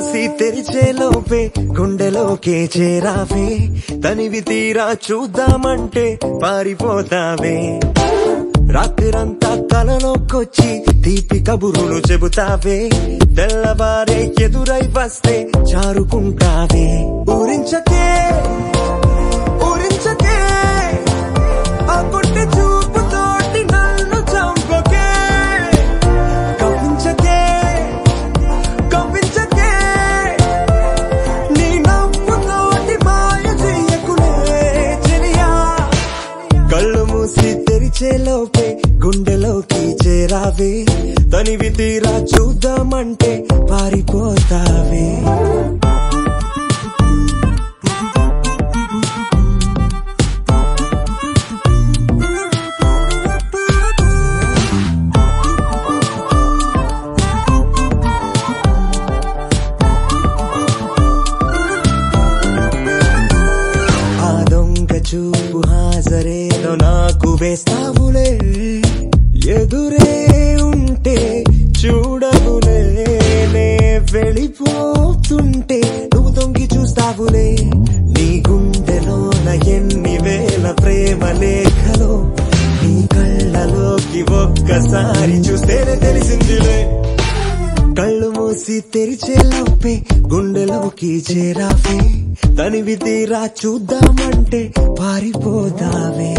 మూసి తెరిచే లోపే గుండెలోకే చేరావే తనివి తీరా చూద్దామంటే పారిపోతావే రాత్రంతా కలలోకొచ్చి తీపి కబురులు చెబుతావే తెల్లవారే ఎదురై వస్తే చారుకుంటావే ఊరించకే ఊరించకే ఆ కొట్టి చూపుతోటి నన్ను చంపకే కవ్వించకే కవ్వించకే నీ నవ్వుతోటి మాయ చెయ్యకులే చెలియా కళ్ళు మూసి తెరిచే లోపే గుండెలోకి చేరావే తనివి తీరా చూద్దామంటే పారిపోతావే ఆ దొంగ చూపు హాజరేలో నాకు వేస్తావులే ఎదురే ఉంటే చూడవులే నే వెళ్ళిపోతుంటే నువ్వు తొంగి చూస్తావులే నీ గుండెలోన ఎన్ని వేల ప్రేమ లేఖలో నీ కళ్ళలోకి ఒక్కసారి చూస్తేనే తెలిసిందిలే కళ్ళు మూసి తెరిచే లోపే గుండెలోకి చేరావే తనివి తీరా చూద్దామంటే పారిపోతావే